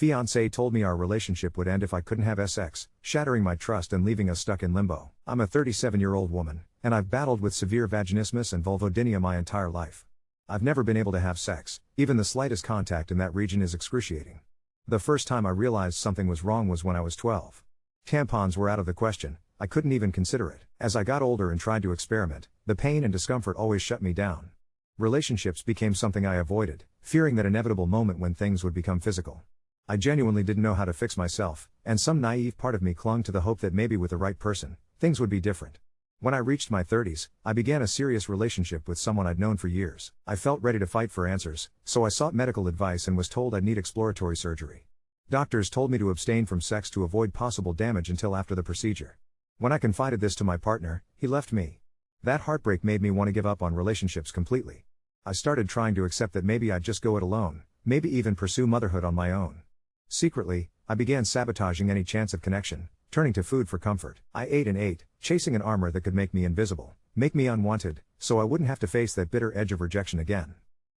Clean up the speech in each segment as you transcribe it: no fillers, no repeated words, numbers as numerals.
Fiancé told me our relationship would end if I couldn't have sex, shattering my trust and leaving us stuck in limbo. I'm a 37-year-old woman, and I've battled with severe vaginismus and vulvodynia my entire life. I've never been able to have sex, even the slightest contact in that region is excruciating. The first time I realized something was wrong was when I was 12. Tampons were out of the question, I couldn't even consider it. As I got older and tried to experiment, the pain and discomfort always shut me down. Relationships became something I avoided, fearing that inevitable moment when things would become physical. I genuinely didn't know how to fix myself, and some naive part of me clung to the hope that maybe with the right person, things would be different. When I reached my 30s, I began a serious relationship with someone I'd known for years. I felt ready to fight for answers, so I sought medical advice and was told I'd need exploratory surgery. Doctors told me to abstain from sex to avoid possible damage until after the procedure. When I confided this to my partner, he left me. That heartbreak made me want to give up on relationships completely. I started trying to accept that maybe I'd just go it alone, maybe even pursue motherhood on my own. Secretly, I began sabotaging any chance of connection, turning to food for comfort. I ate and ate, chasing an armor that could make me invisible, make me unwanted, so I wouldn't have to face that bitter edge of rejection again.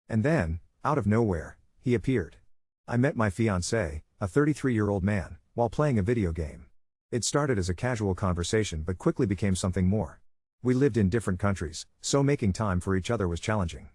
And then, out of nowhere, he appeared. I met my fiancé, a 33-year-old man, while playing a video game. It started as a casual conversation but quickly became something more. We lived in different countries, so making time for each other was challenging.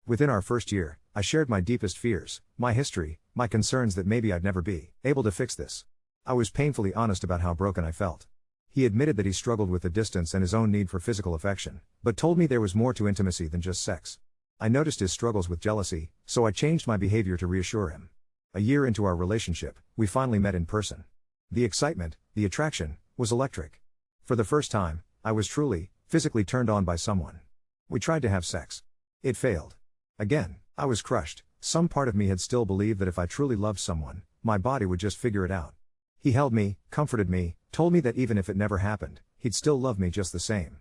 Within our first year, I shared my deepest fears, my history, my concerns that maybe I'd never be able to fix this. I was painfully honest about how broken I felt. He admitted that he struggled with the distance and his own need for physical affection, but told me there was more to intimacy than just sex. I noticed his struggles with jealousy, so I changed my behavior to reassure him. A year into our relationship, we finally met in person. The excitement, the attraction, was electric. For the first time, I was truly, physically turned on by someone. We tried to have sex. It failed. Again, I was crushed. Some part of me had still believed that if I truly loved someone, my body would just figure it out. He held me, comforted me, told me that even if it never happened, he'd still love me just the same.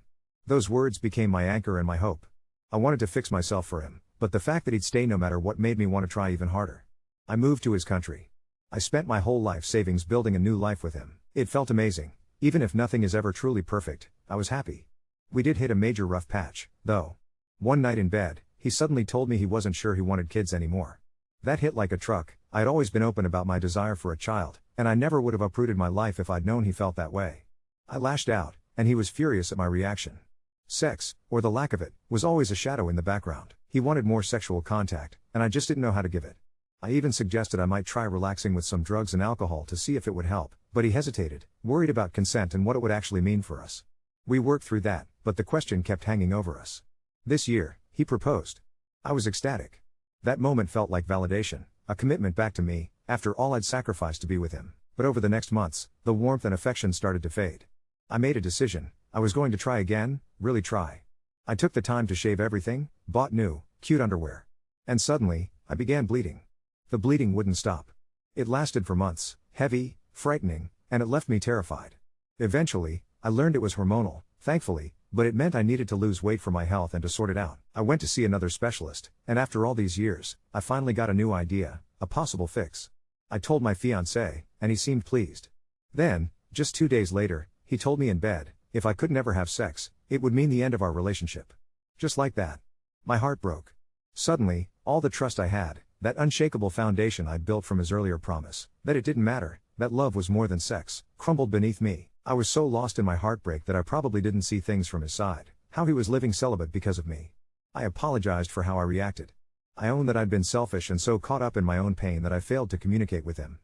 Those words became my anchor and my hope. I wanted to fix myself for him, but the fact that he'd stay no matter what made me want to try even harder. I moved to his country. I spent my whole life savings building a new life with him. It felt amazing. Even if nothing is ever truly perfect, I was happy. We did hit a major rough patch, though. One night in bed, he suddenly told me he wasn't sure he wanted kids anymore. That hit like a truck. I had always been open about my desire for a child, and I never would have uprooted my life if I'd known he felt that way. I lashed out, and he was furious at my reaction. Sex, or the lack of it, was always a shadow in the background. He wanted more sexual contact, and I just didn't know how to give it. I even suggested I might try relaxing with some drugs and alcohol to see if it would help, but he hesitated, worried about consent and what it would actually mean for us. We worked through that, but the question kept hanging over us. This year, he proposed. I was ecstatic. That moment felt like validation, a commitment back to me, after all I'd sacrificed to be with him. But over the next months, the warmth and affection started to fade. I made a decision. I was going to try again, really try. I took the time to shave everything, bought new, cute underwear. And suddenly, I began bleeding. The bleeding wouldn't stop. It lasted for months, heavy, frightening, and it left me terrified. Eventually, I learned it was hormonal, thankfully, but it meant I needed to lose weight for my health and to sort it out. I went to see another specialist, and after all these years, I finally got a new idea, a possible fix. I told my fiancé, and he seemed pleased. Then, just 2 days later, he told me in bed, if I could never have sex, it would mean the end of our relationship. Just like that. My heart broke. Suddenly, all the trust I had, that unshakable foundation I'd built from his earlier promise, that it didn't matter, that love was more than sex, crumbled beneath me. I was so lost in my heartbreak that I probably didn't see things from his side, how he was living celibate because of me. I apologized for how I reacted. I owned that I'd been selfish and so caught up in my own pain that I failed to communicate with him.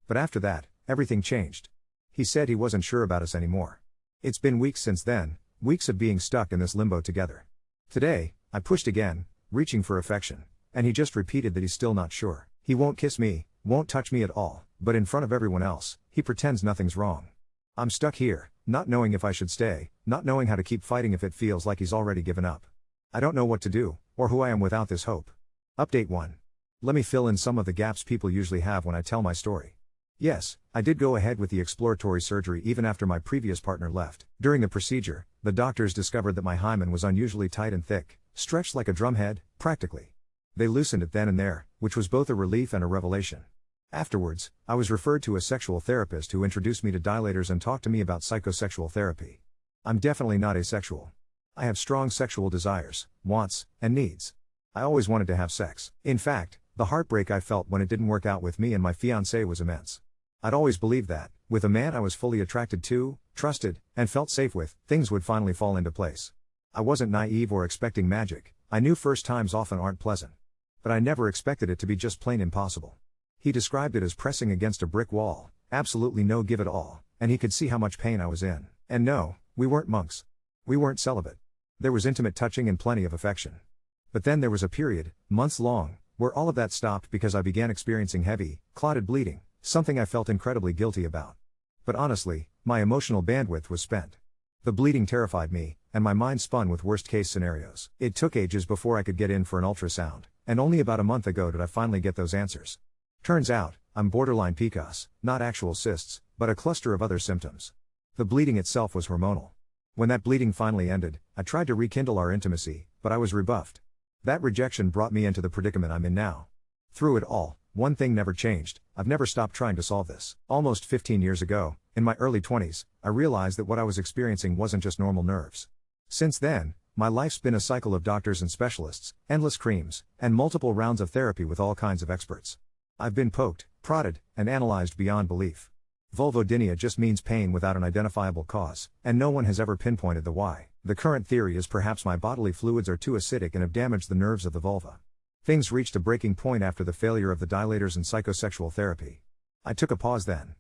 But after that, everything changed. He said he wasn't sure about us anymore. It's been weeks since then, weeks of being stuck in this limbo together. Today, I pushed again, reaching for affection, and he just repeated that he's still not sure. He won't kiss me, won't touch me at all, but in front of everyone else, he pretends nothing's wrong. I'm stuck here, not knowing if I should stay, not knowing how to keep fighting if it feels like he's already given up. I don't know what to do, or who I am without this hope. Update 1. Let me fill in some of the gaps people usually have when I tell my story. Yes, I did go ahead with the exploratory surgery even after my previous partner left. During the procedure, the doctors discovered that my hymen was unusually tight and thick, stretched like a drumhead, practically. They loosened it then and there, which was both a relief and a revelation. Afterwards, I was referred to a sexual therapist who introduced me to dilators and talked to me about psychosexual therapy. I'm definitely not asexual. I have strong sexual desires, wants, and needs. I always wanted to have sex. In fact, the heartbreak I felt when it didn't work out with me and my fiancé was immense. I'd always believed that, with a man I was fully attracted to, trusted, and felt safe with, things would finally fall into place. I wasn't naive or expecting magic. I knew first times often aren't pleasant. But I never expected it to be just plain impossible. He described it as pressing against a brick wall, absolutely no give at all, and he could see how much pain I was in. And no, we weren't monks. We weren't celibate. There was intimate touching and plenty of affection. But then there was a period, months long, where all of that stopped because I began experiencing heavy, clotted bleeding, something I felt incredibly guilty about. But honestly, my emotional bandwidth was spent. The bleeding terrified me, and my mind spun with worst-case scenarios. It took ages before I could get in for an ultrasound, and only about a month ago did I finally get those answers. Turns out, I'm borderline PCOS, not actual cysts, but a cluster of other symptoms. The bleeding itself was hormonal. When that bleeding finally ended, I tried to rekindle our intimacy, but I was rebuffed. That rejection brought me into the predicament I'm in now. Through it all, one thing never changed: I've never stopped trying to solve this. Almost 15 years ago, in my early 20s, I realized that what I was experiencing wasn't just normal nerves. Since then, my life's been a cycle of doctors and specialists, endless creams, and multiple rounds of therapy with all kinds of experts. I've been poked, prodded, and analyzed beyond belief. Vulvodynia just means pain without an identifiable cause, and no one has ever pinpointed the why. The current theory is perhaps my bodily fluids are too acidic and have damaged the nerves of the vulva. Things reached a breaking point after the failure of the dilators and psychosexual therapy. I took a pause then.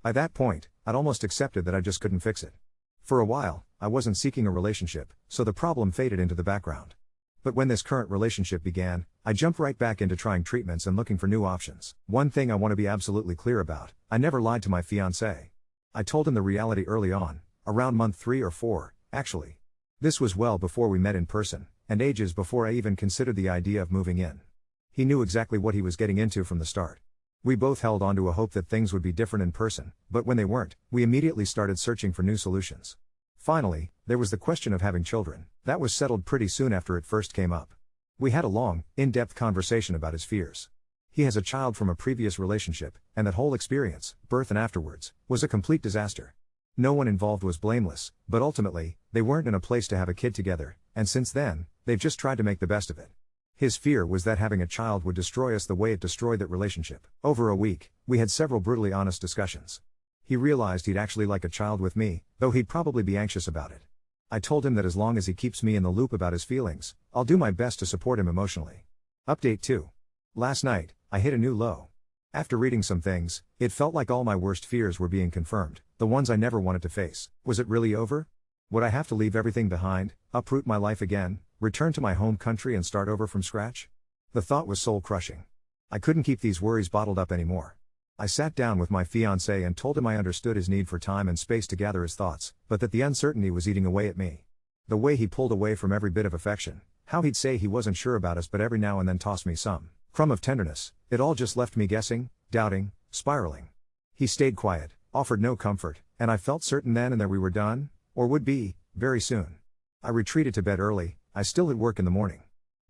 By that point, I'd almost accepted that I just couldn't fix it. For a while, I wasn't seeking a relationship, so the problem faded into the background. But when this current relationship began, I jumped right back into trying treatments and looking for new options. One thing I want to be absolutely clear about: I never lied to my fiancé. I told him the reality early on, around month 3 or 4, actually. This was well before we met in person, and ages before I even considered the idea of moving in. He knew exactly what he was getting into from the start. We both held on to a hope that things would be different in person, but when they weren't, we immediately started searching for new solutions. Finally, there was the question of having children. That was settled pretty soon after it first came up. We had a long, in-depth conversation about his fears. He has a child from a previous relationship, and that whole experience, birth and afterwards, was a complete disaster. No one involved was blameless, but ultimately, they weren't in a place to have a kid together, and since then, they've just tried to make the best of it. His fear was that having a child would destroy us the way it destroyed that relationship. Over a week, we had several brutally honest discussions. He realized he'd actually like a child with me, though he'd probably be anxious about it. I told him that as long as he keeps me in the loop about his feelings, I'll do my best to support him emotionally. Update 2. Last night, I hit a new low. After reading some things, it felt like all my worst fears were being confirmed, the ones I never wanted to face. Was it really over? Would I have to leave everything behind, uproot my life again, return to my home country and start over from scratch? The thought was soul-crushing. I couldn't keep these worries bottled up anymore. I sat down with my fiancé and told him I understood his need for time and space to gather his thoughts, but that the uncertainty was eating away at me. The way he pulled away from every bit of affection, how he'd say he wasn't sure about us but every now and then toss me some crumb of tenderness, it all just left me guessing, doubting, spiraling. He stayed quiet, offered no comfort, and I felt certain then and there we were done, or would be, very soon. I retreated to bed early. I still had work in the morning.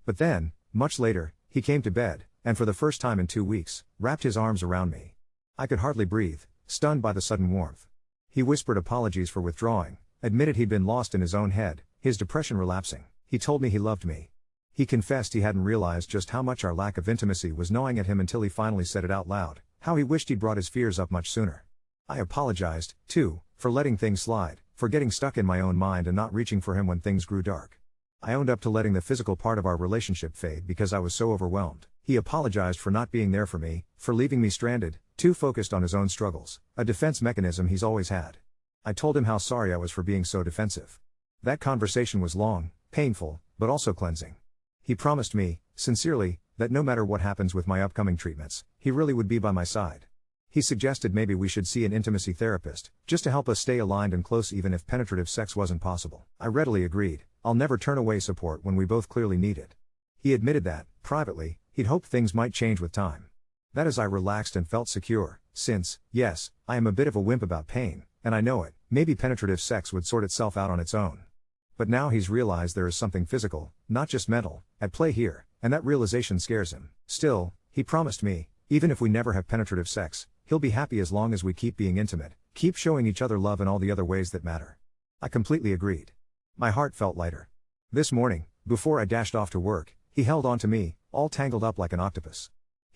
But then, much later, he came to bed, and for the first time in 2 weeks, wrapped his arms around me. I could hardly breathe, stunned by the sudden warmth. He whispered apologies for withdrawing, admitted he'd been lost in his own head, his depression relapsing. He told me he loved me. He confessed he hadn't realized just how much our lack of intimacy was gnawing at him until he finally said it out loud, how he wished he'd brought his fears up much sooner. I apologized, too, for letting things slide, for getting stuck in my own mind and not reaching for him when things grew dark. I owned up to letting the physical part of our relationship fade because I was so overwhelmed. He apologized for not being there for me, for leaving me stranded, too focused on his own struggles, a defense mechanism he's always had. I told him how sorry I was for being so defensive. That conversation was long, painful, but also cleansing. He promised me, sincerely, that no matter what happens with my upcoming treatments, he really would be by my side. He suggested maybe we should see an intimacy therapist, just to help us stay aligned and close even if penetrative sex wasn't possible. I readily agreed. I'll never turn away support when we both clearly need it. He admitted that, privately, he'd hoped things might change with time. That as I relaxed and felt secure, since, yes, I am a bit of a wimp about pain, and I know it, maybe penetrative sex would sort itself out on its own. But now he's realized there is something physical, not just mental, at play here, and that realization scares him. Still, he promised me, even if we never have penetrative sex, he'll be happy as long as we keep being intimate, keep showing each other love in all the other ways that matter. I completely agreed. My heart felt lighter. This morning, before I dashed off to work, he held on to me, all tangled up like an octopus.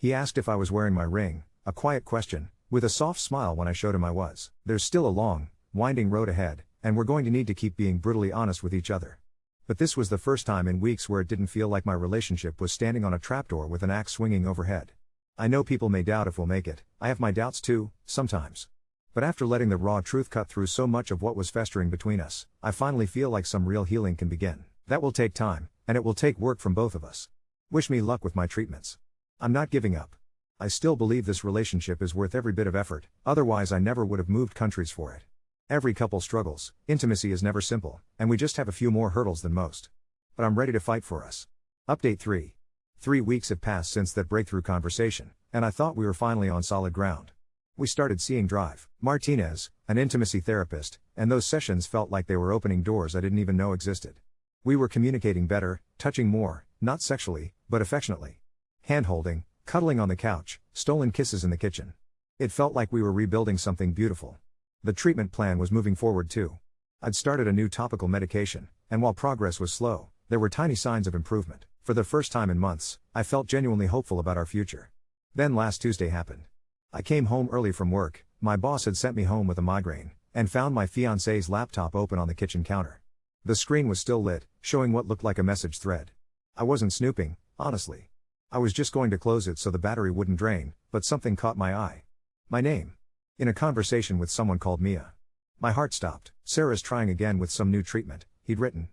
He asked if I was wearing my ring, a quiet question, with a soft smile when I showed him I was. There's still a long, winding road ahead, and we're going to need to keep being brutally honest with each other. But this was the first time in weeks where it didn't feel like my relationship was standing on a trapdoor with an axe swinging overhead. I know people may doubt if we'll make it, I have my doubts too, sometimes. But after letting the raw truth cut through so much of what was festering between us, I finally feel like some real healing can begin. That will take time, and it will take work from both of us. Wish me luck with my treatments. I'm not giving up. I still believe this relationship is worth every bit of effort, otherwise I never would have moved countries for it. Every couple struggles, intimacy is never simple, and we just have a few more hurdles than most. But I'm ready to fight for us. Update 3. 3 weeks have passed since that breakthrough conversation, and I thought we were finally on solid ground. We started seeing Drive Martinez, an intimacy therapist, and those sessions felt like they were opening doors I didn't even know existed. We were communicating better, touching more, not sexually, but affectionately. Hand-holding, cuddling on the couch, stolen kisses in the kitchen. It felt like we were rebuilding something beautiful. The treatment plan was moving forward too. I'd started a new topical medication, and while progress was slow, there were tiny signs of improvement. For the first time in months, I felt genuinely hopeful about our future. Then last Tuesday happened. I came home early from work, my boss had sent me home with a migraine, and found my fiancé's laptop open on the kitchen counter. The screen was still lit, showing what looked like a message thread. I wasn't snooping, honestly. I was just going to close it so the battery wouldn't drain, but something caught my eye. My name. In a conversation with someone called Mia. My heart stopped. Sarah's trying again with some new treatment, he'd written.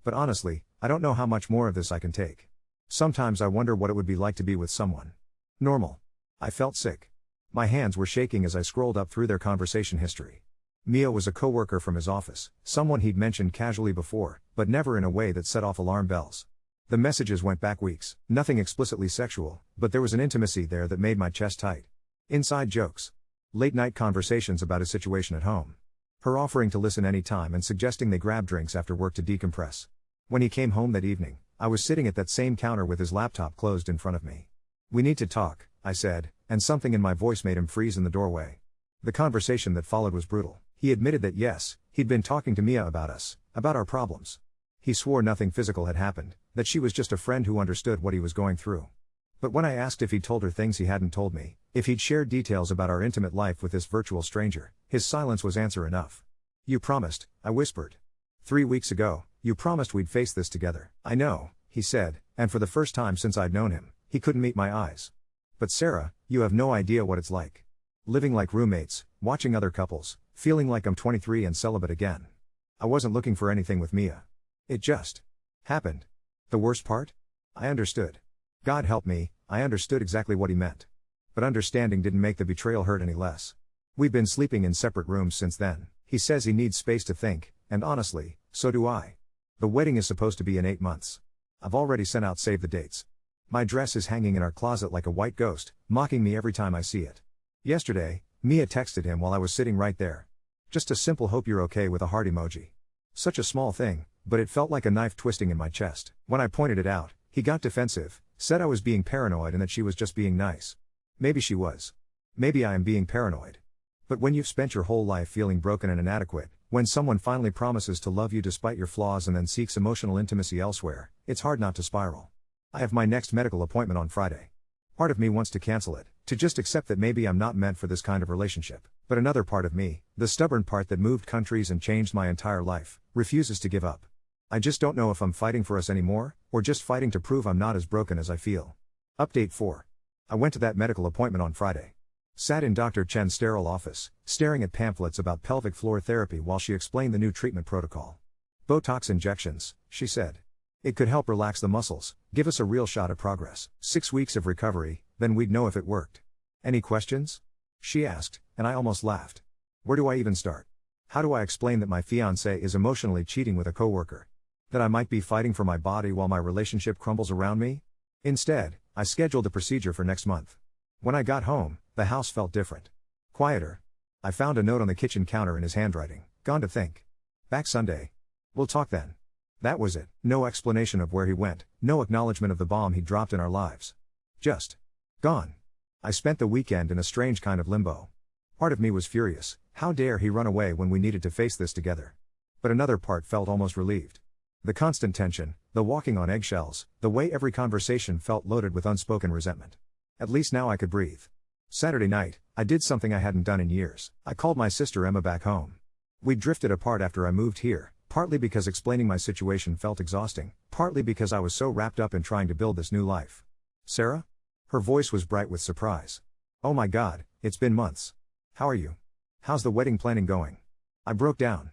But honestly, I don't know how much more of this I can take. Sometimes I wonder what it would be like to be with someone normal. I felt sick. My hands were shaking as I scrolled up through their conversation history. Mia was a coworker from his office, someone he'd mentioned casually before, but never in a way that set off alarm bells. The messages went back weeks, nothing explicitly sexual, but there was an intimacy there that made my chest tight. Inside jokes. Late-night conversations about his situation at home. Her offering to listen anytime and suggesting they grab drinks after work to decompress. When he came home that evening, I was sitting at that same counter with his laptop closed in front of me. "We need to talk," I said, and something in my voice made him freeze in the doorway. The conversation that followed was brutal. He admitted that yes, he'd been talking to Mia about us, about our problems. He swore nothing physical had happened, that she was just a friend who understood what he was going through. But when I asked if he'd told her things he hadn't told me, if he'd shared details about our intimate life with this virtual stranger, his silence was answer enough. "You promised," I whispered. 3 weeks ago, "You promised we'd face this together." "I know," he said, and for the first time since I'd known him, he couldn't meet my eyes. "But Sarah, you have no idea what it's like. Living like roommates, watching other couples, feeling like I'm 23 and celibate again. I wasn't looking for anything with Mia. It just happened." The worst part? I understood. God help me, I understood exactly what he meant. But understanding didn't make the betrayal hurt any less. We've been sleeping in separate rooms since then. He says he needs space to think, and honestly, so do I. The wedding is supposed to be in 8 months. I've already sent out save the dates. My dress is hanging in our closet like a white ghost, mocking me every time I see it. Yesterday, Mia texted him while I was sitting right there. Just a simple "hope you're okay" with a heart emoji. Such a small thing, but it felt like a knife twisting in my chest. When I pointed it out, he got defensive, said I was being paranoid and that she was just being nice. Maybe she was. Maybe I am being paranoid. But when you've spent your whole life feeling broken and inadequate, when someone finally promises to love you despite your flaws and then seeks emotional intimacy elsewhere, it's hard not to spiral. I have my next medical appointment on Friday. Part of me wants to cancel it, to just accept that maybe I'm not meant for this kind of relationship. But another part of me, the stubborn part that moved countries and changed my entire life, refuses to give up. I just don't know if I'm fighting for us anymore, or just fighting to prove I'm not as broken as I feel. Update 4. I went to that medical appointment on Friday. Sat in Dr. Chen's sterile office, staring at pamphlets about pelvic floor therapy while she explained the new treatment protocol. "Botox injections," she said. "It could help relax the muscles, give us a real shot at progress. 6 weeks of recovery, then we'd know if it worked." "Any questions?" she asked, and I almost laughed. Where do I even start? How do I explain that my fiancé is emotionally cheating with a coworker? That I might be fighting for my body while my relationship crumbles around me? Instead, I scheduled the procedure for next month. When I got home, the house felt different. Quieter. I found a note on the kitchen counter in his handwriting. "Gone to think. Back Sunday. We'll talk then." That was it. No explanation of where he went, no acknowledgement of the bomb he dropped in our lives. Just gone. I spent the weekend in a strange kind of limbo. Part of me was furious. How dare he run away when we needed to face this together? But another part felt almost relieved. The constant tension, the walking on eggshells, the way every conversation felt loaded with unspoken resentment. At least now I could breathe. Saturday night, I did something I hadn't done in years. I called my sister Emma back home. We'd drifted apart after I moved here, partly because explaining my situation felt exhausting, partly because I was so wrapped up in trying to build this new life. Sarah? Her voice was bright with surprise. Oh my God, it's been months. How are you? How's the wedding planning going? I broke down.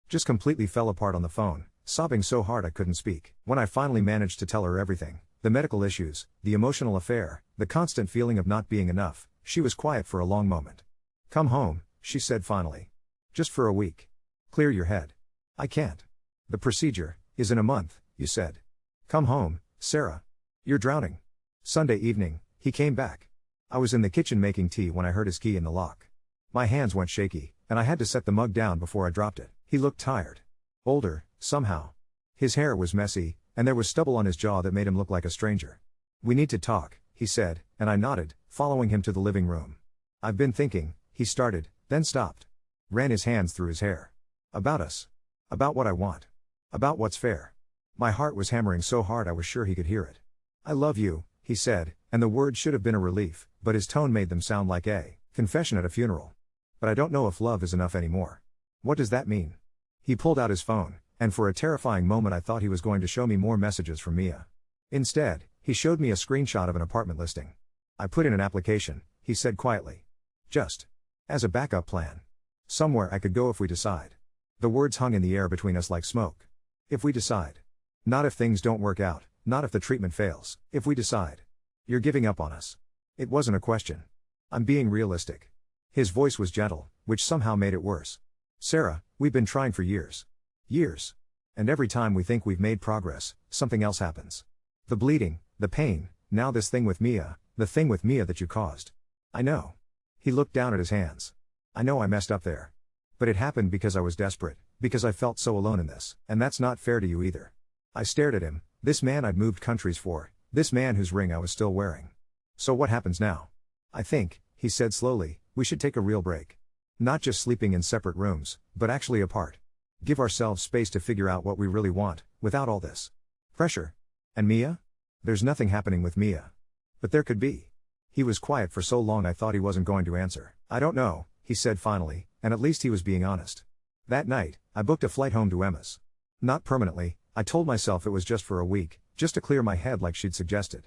Just completely fell apart on the phone, sobbing so hard I couldn't speak. When I finally managed to tell her everything, the medical issues, the emotional affair, the constant feeling of not being enough, she was quiet for a long moment. Come home, she said finally. Just for a week. Clear your head. I can't. The procedure is in a month, you said. Come home, Sarah. You're drowning. Sunday evening, he came back. I was in the kitchen making tea when I heard his key in the lock. My hands went shaky, and I had to set the mug down before I dropped it. He looked tired. Older, somehow. His hair was messy, and there was stubble on his jaw that made him look like a stranger. We need to talk, he said, and I nodded, following him to the living room. I've been thinking, he started, then stopped. Ran his hands through his hair. About us. About what I want. About what's fair. My heart was hammering so hard I was sure he could hear it. I love you, he said, and the words should have been a relief, but his tone made them sound like a confession at a funeral. But I don't know if love is enough anymore. What does that mean? He pulled out his phone, and for a terrifying moment I thought he was going to show me more messages from Mia. Instead, he showed me a screenshot of an apartment listing. I put in an application, he said quietly. Just as a backup plan. Somewhere I could go if we decide. The words hung in the air between us like smoke. If we decide. Not if things don't work out, not if the treatment fails, if we decide. You're giving up on us. It wasn't a question. I'm being realistic. His voice was gentle, which somehow made it worse. Sarah, we've been trying for years. Years. And every time we think we've made progress, something else happens. The bleeding, the pain, now this thing with Mia, the thing with Mia that you caused. I know. He looked down at his hands. I know I messed up there. But it happened because I was desperate, because I felt so alone in this, and that's not fair to you either. I stared at him, this man I'd moved countries for, this man whose ring I was still wearing. So what happens now? I think, he said slowly, we should take a real break. Not just sleeping in separate rooms, but actually apart. Give ourselves space to figure out what we really want, without all this pressure. And Mia? There's nothing happening with Mia. But there could be. He was quiet for so long I thought he wasn't going to answer. I don't know, he said finally, and at least he was being honest. That night, I booked a flight home to Emma's. Not permanently, I told myself it was just for a week, just to clear my head like she'd suggested.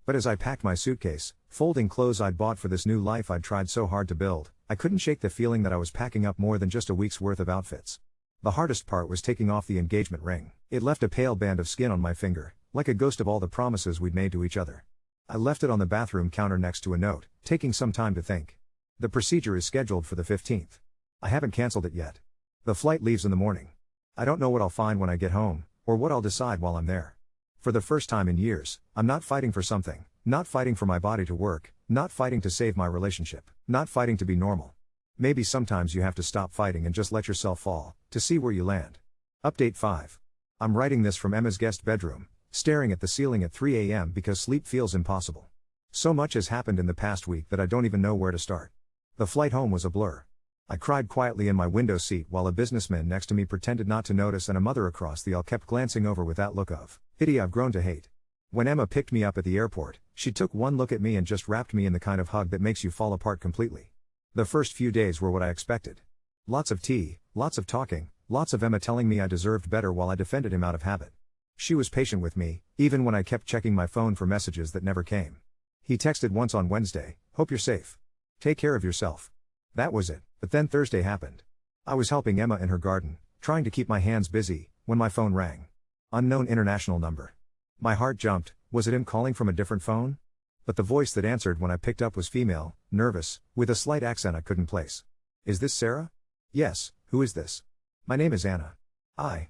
But as I packed my suitcase, folding clothes I'd bought for this new life I'd tried so hard to build, I couldn't shake the feeling that I was packing up more than just a week's worth of outfits. The hardest part was taking off the engagement ring. It left a pale band of skin on my finger, like a ghost of all the promises we'd made to each other. I left it on the bathroom counter next to a note, taking some time to think. The procedure is scheduled for the 15th. I haven't cancelled it yet. The flight leaves in the morning. I don't know what I'll find when I get home, or what I'll decide while I'm there. For the first time in years, I'm not fighting for something, not fighting for my body to work, not fighting to save my relationship, not fighting to be normal. Maybe sometimes you have to stop fighting and just let yourself fall, to see where you land. Update 5. I'm writing this from Emma's guest bedroom, staring at the ceiling at 3 a.m. because sleep feels impossible. So much has happened in the past week that I don't even know where to start. The flight home was a blur. I cried quietly in my window seat while a businessman next to me pretended not to notice and a mother across the aisle kept glancing over with that look of pity I've grown to hate. When Emma picked me up at the airport, she took one look at me and just wrapped me in the kind of hug that makes you fall apart completely. The first few days were what I expected. Lots of tea, lots of talking, lots of Emma telling me I deserved better while I defended him out of habit. She was patient with me, even when I kept checking my phone for messages that never came. He texted once on Wednesday, "Hope you're safe. Take care of yourself." That was it, but then Thursday happened. I was helping Emma in her garden, trying to keep my hands busy, when my phone rang. Unknown international number. My heart jumped. Was it him calling from a different phone? But the voice that answered when I picked up was female, nervous, with a slight accent I couldn't place. Is this Sarah? Yes, who is this? My name is Anna. I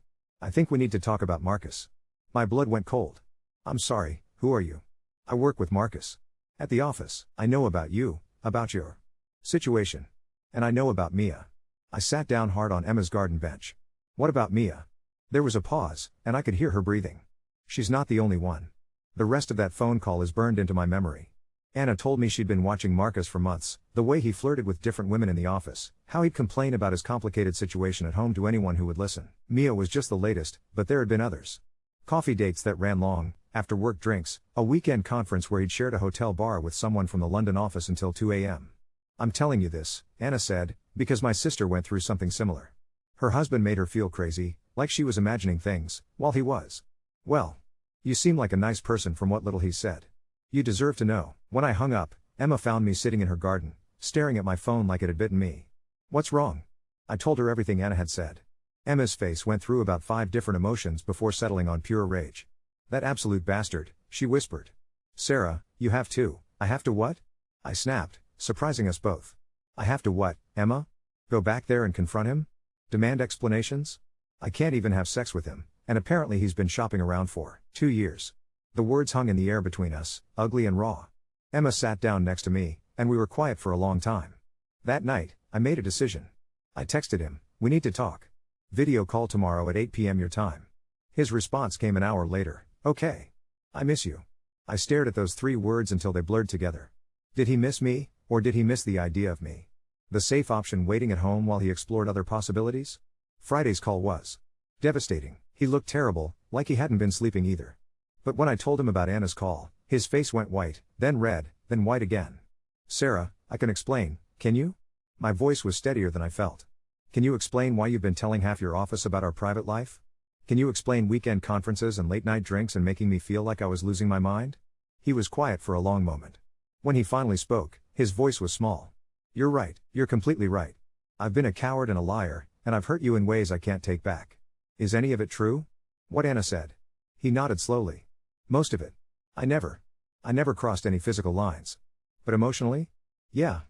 think we need to talk about Marcus. My blood went cold. I'm sorry, who are you? I work with Marcus. At the office. I know about you, about your situation. And I know about Mia. I sat down hard on Emma's garden bench. What about Mia? There was a pause, and I could hear her breathing. She's not the only one. The rest of that phone call is burned into my memory. Anna told me she'd been watching Marcus for months, the way he flirted with different women in the office, how he'd complain about his complicated situation at home to anyone who would listen. Mia was just the latest, but there had been others. Coffee dates that ran long, after work drinks, a weekend conference where he'd shared a hotel bar with someone from the London office until 2 a.m. I'm telling you this, Anna said, because my sister went through something similar. Her husband made her feel crazy, like she was imagining things, while he was. Well, you seem like a nice person from what little he said. You deserve to know. When I hung up, Emma found me sitting in her garden, staring at my phone like it had bitten me. What's wrong? I told her everything Anna had said. Emma's face went through about 5 different emotions before settling on pure rage. That absolute bastard, she whispered. Sarah, you have to. I have to what? I snapped, surprising us both. I have to what, Emma? Go back there and confront him? Demand explanations? I can't even have sex with him, and apparently he's been shopping around for 2 years. The words hung in the air between us, ugly and raw. Emma sat down next to me, and we were quiet for a long time. That night, I made a decision. I texted him, we need to talk. Video call tomorrow at 8 p.m. your time. His response came an hour later, okay. I miss you. I stared at those 3 words until they blurred together. Did he miss me, or did he miss the idea of me? The safe option waiting at home while he explored other possibilities? Friday's call was devastating. He looked terrible, like he hadn't been sleeping either. But when I told him about Anna's call, his face went white, then red, then white again. Sarah, I can explain, can you? My voice was steadier than I felt. Can you explain why you've been telling half your office about our private life? Can you explain weekend conferences and late-night drinks and making me feel like I was losing my mind? He was quiet for a long moment. When he finally spoke, his voice was small. You're right, you're completely right. I've been a coward and a liar, and I've hurt you in ways I can't take back. Is any of it true? What Anna said. He nodded slowly. Most of it. I never crossed any physical lines. But emotionally? Yeah.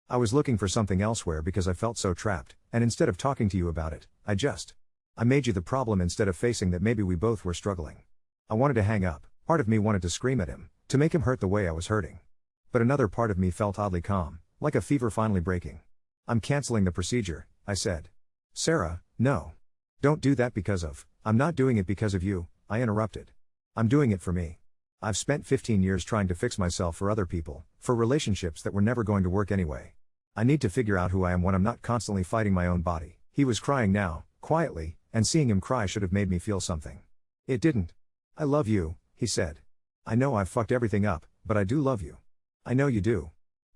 I was looking for something elsewhere because I felt so trapped, and instead of talking to you about it, I made you the problem instead of facing that maybe we both were struggling. I wanted to hang up. Part of me wanted to scream at him, to make him hurt the way I was hurting. But another part of me felt oddly calm, like a fever finally breaking. I'm canceling the procedure, I said. Sarah, no. Don't do that I'm not doing it because of you, I interrupted. I'm doing it for me. I've spent 15 years trying to fix myself for other people, for relationships that were never going to work anyway. I need to figure out who I am when I'm not constantly fighting my own body. He was crying now, quietly, and seeing him cry should have made me feel something. It didn't. I love you, he said. I know I've fucked everything up, but I do love you. I know you do.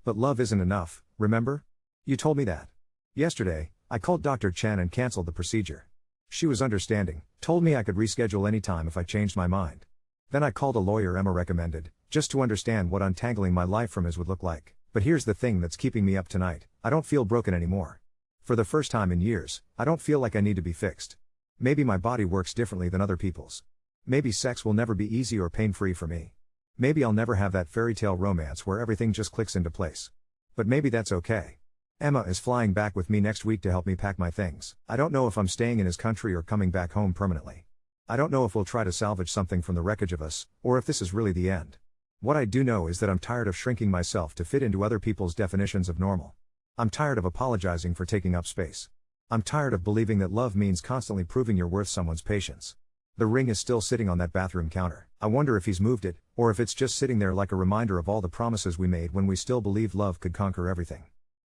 But love isn't enough, remember? You told me that. Yesterday, I called Dr. Chen and canceled the procedure. She was understanding, told me I could reschedule any time if I changed my mind. Then I called a lawyer Emma recommended, just to understand what untangling my life from his would look like. But here's the thing that's keeping me up tonight, I don't feel broken anymore. For the first time in years, I don't feel like I need to be fixed. Maybe my body works differently than other people's. Maybe sex will never be easy or pain-free for me. Maybe I'll never have that fairy tale romance where everything just clicks into place. But maybe that's okay. Emma is flying back with me next week to help me pack my things. I don't know if I'm staying in his country or coming back home permanently. I don't know if we'll try to salvage something from the wreckage of us, or if this is really the end. What I do know is that I'm tired of shrinking myself to fit into other people's definitions of normal. I'm tired of apologizing for taking up space. I'm tired of believing that love means constantly proving you're worth someone's patience. The ring is still sitting on that bathroom counter. I wonder if he's moved it, or if it's just sitting there like a reminder of all the promises we made when we still believed love could conquer everything.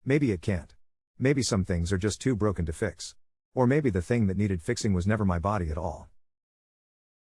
Maybe it can't. Maybe some things are just too broken to fix. Or maybe the thing that needed fixing was never my body at all.